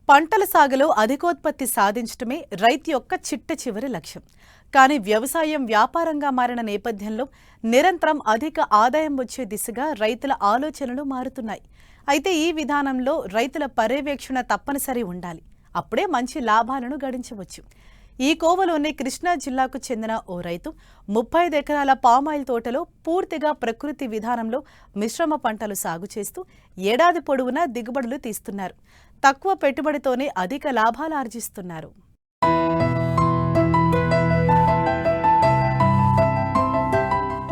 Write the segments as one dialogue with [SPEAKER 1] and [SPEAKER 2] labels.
[SPEAKER 1] పంటల సాగులో అధికోత్పత్తి సాధించడమే రైతు యొక్క చిట్ట లక్ష్యం. కానీ వ్యవసాయం వ్యాపారంగా మారిన నేపథ్యంలో నిరంతరం అధిక ఆదాయం వచ్చే దిశగా రైతుల ఆలోచనలు మారుతున్నాయి. అయితే ఈ విధానంలో రైతుల పర్యవేక్షణ తప్పనిసరి ఉండాలి. అప్పుడే మంచి లాభాలను గడించవచ్చు. ఈ కోవలోనే కృష్ణా జిల్లాకు చెందిన ఓ రైతు 35 ఎకరాల పామాయిల్ తోటలో పూర్తిగా ప్రకృతి విధానంలో మిశ్రమ పంటలు సాగు చేస్తూ ఏడాది పొడవునా దిగుబడులు తీస్తున్నారు. తక్కువ పెట్టుబడితోనే అధిక లాభాలు ఆర్జిస్తున్నారు.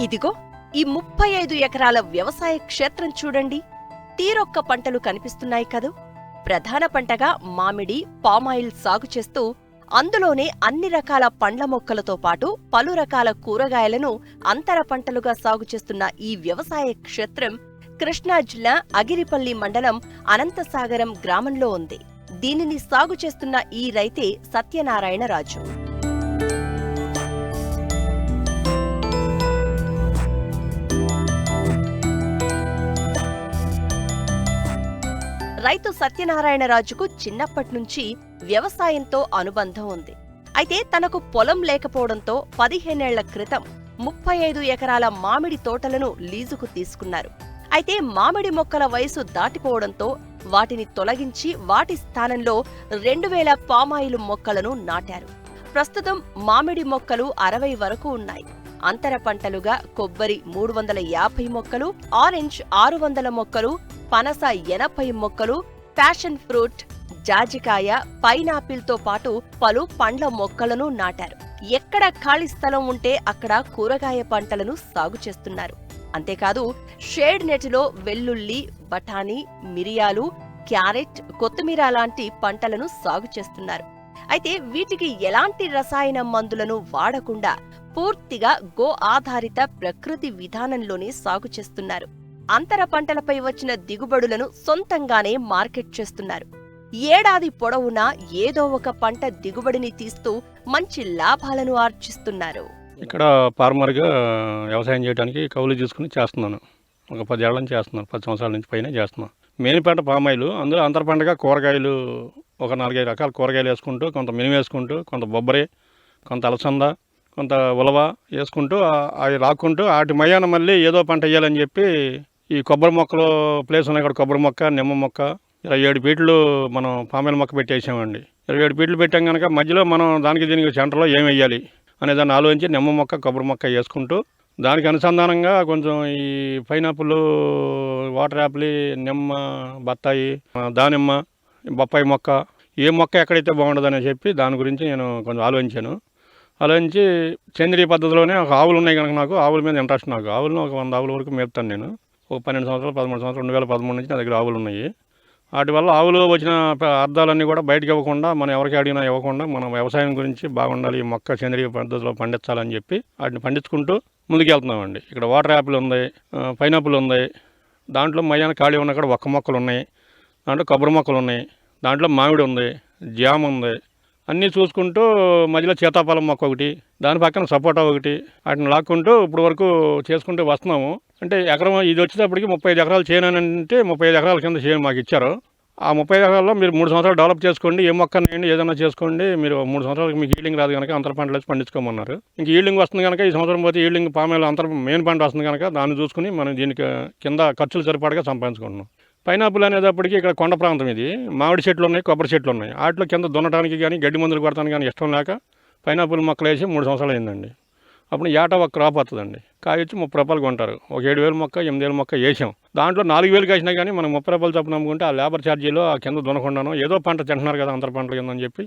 [SPEAKER 2] ఇదిగో ఈ 35 ఎకరాల వ్యవసాయ క్షేత్రం చూడండి. తీరొక్క పంటలు కనిపిస్తున్నాయి కదూ. ప్రధాన పంటగా మామిడి, పామాయిల్ సాగు చేస్తూ అందులోనే అన్ని రకాల పండ్ల మొక్కలతో పాటు పలు రకాల కూరగాయలను అంతర పంటలుగా సాగు చేస్తున్న ఈ వ్యవసాయ క్షేత్రం కృష్ణా జిల్లా అగిరిపల్లి మండలం అనంతసాగరం గ్రామంలో ఉంది. దీనిని సాగు చేస్తున్న ఈ రైతే సత్యనారాయణరాజు. రైతు సత్యనారాయణరాజుకు చిన్నప్పట్నుంచి వ్యవసాయంతో అనుబంధం ఉంది. అయితే తనకు పొలం లేకపోవడంతో 15 ఏళ్ల క్రితం 35 ఎకరాల మామిడి తోటలను లీజుకు తీసుకున్నారు. అయితే మామిడి మొక్కల వయసు దాటిపోవడంతో వాటిని తొలగించి వాటి స్థానంలో 2000 పామాయిలు మొక్కలను నాటారు. ప్రస్తుతం మామిడి మొక్కలు 60 వరకు ఉన్నాయి. అంతర పంటలుగా కొబ్బరి 350 మొక్కలు, ఆరెంజ్ 600 మొక్కలు, పనస 80 మొక్కలు, ప్యాషన్ ఫ్రూట్, జాజికాయ, పైనాపిల్తో పాటు పలు పండ్ల మొక్కలను నాటారు. ఎక్కడ ఖాళీ స్థలం ఉంటే అక్కడ కూరగాయ పంటలను సాగు చేస్తున్నారు. అంతేకాదు షేడ్ నెట్లో వెల్లుల్లి, బఠానీ, మిరియాలు, క్యారెట్, కొత్తిమీర లాంటి పంటలను సాగు చేస్తున్నారు. అయితే వీటికి ఎలాంటి రసాయన మందులను వాడకుండా పూర్తిగా గో ఆధారిత ప్రకృతి విధానంలోనే సాగు చేస్తున్నారు. అంతర పంటలపై వచ్చిన దిగుబడులను సొంతంగానే మార్కెట్ చేస్తున్నారు. ఏడాది పొడవునా ఏదో ఒక పంట దిగుబడిని తీస్తూ మంచి లాభాలను ఆర్జిస్తున్నారు.
[SPEAKER 3] ఇక్కడ ఫార్మర్గా వ్యవసాయం చేయడానికి కౌలు తీసుకుని చేస్తున్నాను. ఒక 10 ఏళ్ల నుంచి చేస్తున్నాను. 10 సంవత్సరాల నుంచి పైన చేస్తున్నాను. మెయిన్ పంట పామాయిలు, అందులో అంతర పంటగా కూరగాయలు ఒక 4-5 రకాల కూరగాయలు వేసుకుంటూ, కొంత మినుము వేసుకుంటూ, కొంత బొబ్బరి, కొంత అలసంద, కొంత ఉలవ వేసుకుంటూ అవి రాక్కుంటూ వాటి మయాన మళ్ళీ ఏదో పంట వేయాలని చెప్పి ఈ కొబ్బరి మొక్కలు ప్లేస్ ఉన్నాయి. ఇక్కడ కొబ్బరి మొక్క, నిమ్మ మొక్క 27 ఫీట్లు మనం పామాయిల్ మొక్క పెట్టేసామండి. 27 ఫీట్లు పెట్టాం కనుక మధ్యలో మనం దానికి దీనికి సెంటర్లో ఏం వేయాలి అనే దాన్ని ఆలోచించి నిమ్మ మొక్క, కొబ్బరి మొక్క వేసుకుంటూ దానికి అనుసంధానంగా కొంచెం ఈ పైనాపిల్, వాటర్ యాపిల్, నిమ్మ, బత్తాయి, దానిమ్మ, బొప్పాయి మొక్క, ఏ మొక్క ఎక్కడైతే బాగుంటుందని చెప్పి దాని గురించి నేను కొంచెం ఆలోచించాను. ఆలోచించి సేంద్రీయ పద్ధతిలోనే ఒక ఆవులు ఉన్నాయి కనుక నాకు ఆవుల మీద ఇంట్రెస్ట్. నాకు ఆవులను ఒక 100 ఆవుల వరకు మేపుతాను నేను. ఒక 12 సంవత్సరాలు, 13 సంవత్సరాలు, 2013 నుంచి నా దగ్గర ఆవులు ఉన్నాయి. వాటి వల్ల ఆవులు వచ్చిన అర్థాలన్నీ కూడా బయటకు ఇవ్వకుండా, మనం ఎవరికి అడిగినా ఇవ్వకుండా, మనం వ్యవసాయం గురించి బాగుండాలి, ఈ మొక్క సేంద్రీయ పద్ధతిలో పండించాలని చెప్పి వాటిని పండించుకుంటూ ముందుకు వెళ్తున్నామండి. ఇక్కడ వాటర్ యాపిల్ ఉంది, పైనాపిల్ ఉంది, దాంట్లో మయాన ఖాళీ ఉన్న కూడా ఒక్క మొక్కలు ఉన్నాయి, దాంట్లో కొబ్బరి మొక్కలు ఉన్నాయి, దాంట్లో మామిడి ఉంది, జామ ఉంది. అన్నీ చూసుకుంటూ మధ్యలో సీతాఫలం మొక్క ఒకటి, దాని పక్కన సపోటా ఒకటి, వాటిని లాక్కుంటూ ఇప్పుడు వరకు చేసుకుంటూ వస్తున్నాము. అంటే ఎకరం ఇది వచ్చేటప్పటికి 35 ఎకరాలు చేను అంటే 35 ఎకరాల కింద చేను మాకు ఇచ్చారు. ఆ 35 ఎకరాల్లో మీరు 3 సంవత్సరాలు డెవలప్ చేసుకోండి, ఏ మొక్క నేయండి, ఏదైనా చేసుకోండి, మీరు 3 సంవత్సరాలకు మీకు ఈల్డింగ్ రాదు కనుక అంతర పంటలు వేసి పండించుకోమన్నారు. ఇంక ఈల్డింగ్ వస్తుంది కనుక ఈ సంవత్సరం పోతే ఈల్డింగ్ పామాయిల్ అంతర మెయిన్ పంట వస్తుంది కనుక దాన్ని చూసుకుని మనం దీనికి కింద ఖర్చులు సరిపడగా సంపాదించుకుంటున్నాం. పైనాపిల్ అనేటప్పటికి ఇక్కడ కొండ ప్రాంతం, ఇది మామిడి చెట్లు ఉన్నాయి, కొబ్బరి చెట్లు ఉన్నాయి. వాటిలో కింద దున్నటానికి కానీ గడ్డి మందులు కొడటానికి కానీ ఇష్టం లేక పైనాపిల్ మొక్కలు వేసి 3 సంవత్సరాలు అయిందండి. అప్పుడు ఏటా ఒక క్రాప్ వస్తుందండి. కాయ వచ్చి 30 రూపాయలు కొంటారు. ఒక 7,000 మొక్క, 8,000 మొక్క వేసాం. దాంట్లో 4,000 కాసినా కానీ మనం 30 రూపాయలు చొప్పున అమ్ముకుంటే ఆ లేబర్ ఛార్జీలో ఆ కింద దున్నకుండాను ఏదో పంట తింటున్నారు కదా అంతర పంటల కింద అని చెప్పి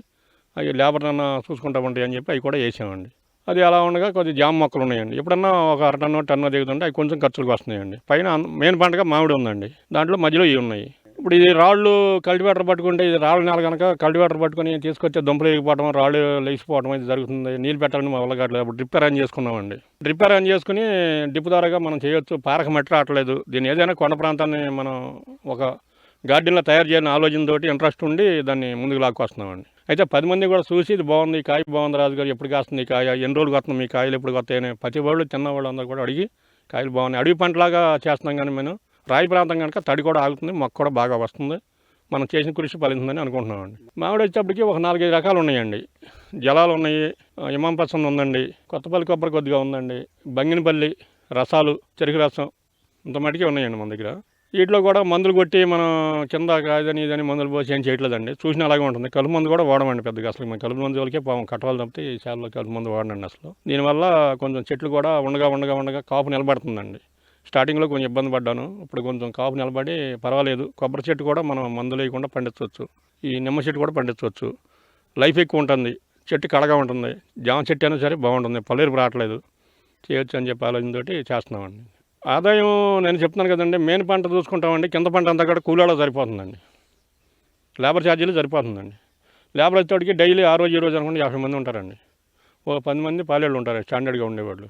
[SPEAKER 3] అవి లేబర్ అన్న చూసుకుంటా ఉంటాయి అని చెప్పి అవి కూడా వేసామండి. అది అలా ఉండగా కొద్ది జామ మొక్కలు ఉన్నాయండి. ఎప్పుడన్నా ఒక 1/2 టన్ను దిగుతుంటే అవి కొంచెం ఖర్చులకు వస్తున్నాయండి. పైన మెయిన్ పంటగా మామిడి ఉందండి. దాంట్లో మధ్యలో ఇవి ఉన్నాయి. ఇప్పుడు ఇది రాళ్ళు కల్టివేటర్ పట్టుకుంటే, ఇది రాళ్ళ నేల కనుక కల్టివేటర్ పట్టుకొని తీసుకొచ్చే దుంపలు ఎగిపోవడం, రాళ్ళు లేచిపోవడం ఇది జరుగుతుంది. నీళ్ళు పెట్టాలని మా వల్ల కావట్లేదు. అప్పుడు డ్రిప్ అరేంజ్ చేసుకున్నామండి. డ్రిప్ అరేంజ్ చేసుకుని డ్రిప్ ద్వారాగా మనం చేయొచ్చు. పారక మట్టి రావట్లేదు. దీన్ని ఏదైనా కొండ ప్రాంతాన్ని మనం ఒక గార్డెన్లో తయారు చేయాలని ఆలోచనతో ఇంట్రెస్ట్ ఉండి దాన్ని ముందుకు లాక్కొస్తున్నామండి. అయితే 10 మంది కూడా చూసి ఇది బాగుంది, ఈ కాయ బాగుంది రాజుగారు, ఎప్పుడు కాస్తుంది ఈ కాయ, ఎన్ని రోజులు వస్తుంది మీ కాయలు, ఎప్పుడు వస్తాయని ప్రతి వాళ్ళు తిన్నవాళ్ళు అందరూ కూడా అడిగి కాయలు బాగున్నాయి. అడవి పంటలాగా చేస్తున్నాం కానీ మేము రాయి ప్రాంతం కనుక తడి కూడా ఆగుతుంది, మొక్క కూడా బాగా వస్తుంది, మనం చేసిన కృషి ఫలించిందని అనుకుంటున్నామండి. మామిడి వచ్చేప్పటికి ఒక 4-5 రకాలు ఉన్నాయండి. జలాలు ఉన్నాయి, ఇమాం పసంద్ ఉందండి, కొత్తపల్లి కొబ్బరి కొద్దిగా ఉందండి, బంగినపల్లి రసాలు, చెరుకు రసం ఇంత మటుకే ఉన్నాయండి మన దగ్గర. వీటిలో కూడా మందులు కొట్టి మనం కింద కాదని ఇదని మందులు పోసి ఏం చేయట్లేదండి. చూసిన అలాగే ఉంటుంది. కలుపు మందు కూడా వాడమండి పెద్దగా. అసలు మేము కలుపు మందు వాళ్ళకే పాపం కట్టవాలి తప్పితే ఈ చేలలో కలుపు మందు వాడనండి అసలు. దీనివల్ల కొంచెం చెట్లు కూడా ఉండగా కాపు నిలబడుతుందండి. స్టార్టింగ్లో కొంచెం ఇబ్బంది పడ్డాను. ఇప్పుడు కొంచెం కాపు నిలబడి పర్వాలేదు. కొబ్బరి చెట్టు కూడా మనం మందులు వేయకుండా పండించవచ్చు. ఈ నిమ్మ చెట్టు కూడా పండించవచ్చు. లైఫ్ ఎక్కువ ఉంటుంది, చెట్టు కడగా ఉంటుంది. జామ చెట్టు అయినా సరే బాగుంటుంది, పల్లేరు రావట్లేదు, చేయొచ్చు అని చెప్పి ఆలోచనతోటి చేస్తున్నామండి. ఆదాయం నేను చెప్తున్నాను కదండి, మెయిన్ పంట చూసుకుంటామండి. కింద పంట అంతా కూడా కూలీలో సరిపోతుందండి. లేబర్ ఛార్జీలు సరిపోతుందండి. లేబర్ వచ్చేటికి డైలీ ఆ రోజు ఈ రోజు అనుకుంటే 50 మంది ఉంటారండి. ఓ 10 మంది పాలేళ్ళు ఉంటారు స్టాండర్డ్గా ఉండేవాళ్ళు.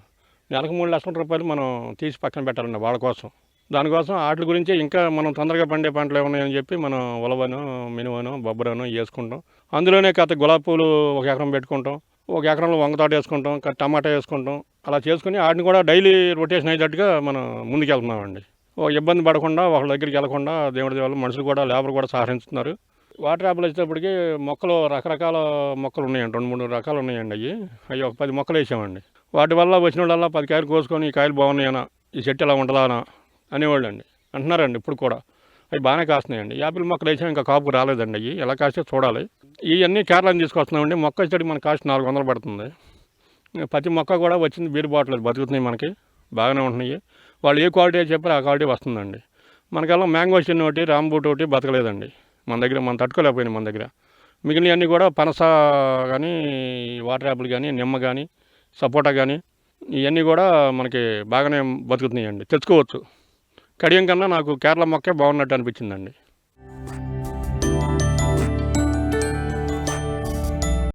[SPEAKER 3] నెలకు 3 లక్షల రూపాయలు మనం తీసి పక్కన పెట్టాలండి వాళ్ళ కోసం. దానికోసం వాటి గురించి ఇంకా మనం తొందరగా పండే పంటలు ఏమున్నాయని చెప్పి మనం ఉలవను, మినువను, బొబ్బరను వేసుకుంటాం. అందులోనే కాస్త గులాబీ పూలు 1 ఎకరం పెట్టుకుంటాం, 1 ఎకరంలో వంగ తోట వేసుకుంటాం, టమాటా వేసుకుంటాం. అలా చేసుకుని వాటిని కూడా డైలీ రొటేషన్ అయ్యేటట్టుగా మనం ముందుకెళ్తున్నామండి. ఇబ్బంది పడకుండా వాళ్ళ దగ్గరికి వెళ్లకుండా దేవుడి వల్ల మనుషులు కూడా లేబర్ కూడా సహకరిస్తున్నారు. వాటర్ యాప్లు వచ్చేటప్పటికి మొక్కలు రకరకాల మొక్కలు ఉన్నాయండి, 2-3 రకాలు ఉన్నాయండి. అవి ఒక 10 మొక్కలు వేసామండి. వాటి వల్ల వచ్చిన వాళ్ళ 10 కాయలు కోసుకొని ఈ కాయలు బాగున్నాయనా, ఈ చెట్టు ఎలా ఉండాలనా అనేవాళ్ళు అండి, అంటున్నారండి. ఇప్పుడు కూడా అవి బాగానే కాస్తున్నాయండి. యాపిల్ మొక్కలు వేసాం, ఇంకా కాపు రాలేదండి. అవి ఎలా కాస్తే చూడాలి. ఇవన్నీ కేరళని తీసుకొస్తున్నామండి. మొక్క వచ్చేటికి మన కాస్ట్ 400 పడుతుంది. ప్రతి మొక్క కూడా వచ్చింది బీరు బాటిల్ బతుకుతున్నాయి, మనకి బాగానే ఉంటున్నాయి. వాళ్ళు ఏ క్వాలిటీ చెప్పారు ఆ క్వాలిటీ వస్తుందండి. మనకల్లా మ్యాంగో చిన్న ఒకటి, రాంబూట్ ఒకటి బతకలేదండి మన దగ్గర. మనం తట్టుకోలేకపోయినాయి మన దగ్గర. మిగిలినవన్నీ కూడా పనస కానీ, వాటర్ యాపిల్ కానీ, నిమ్మ కానీ, సపోటా కానీ ఇవన్నీ కూడా మనకి బాగానే బతుకుతున్నాయండి, తెచ్చుకోవచ్చు. కడియం కన్నా నాకు కేరళ మొక్కే బాగున్నట్టు అనిపించిందండి.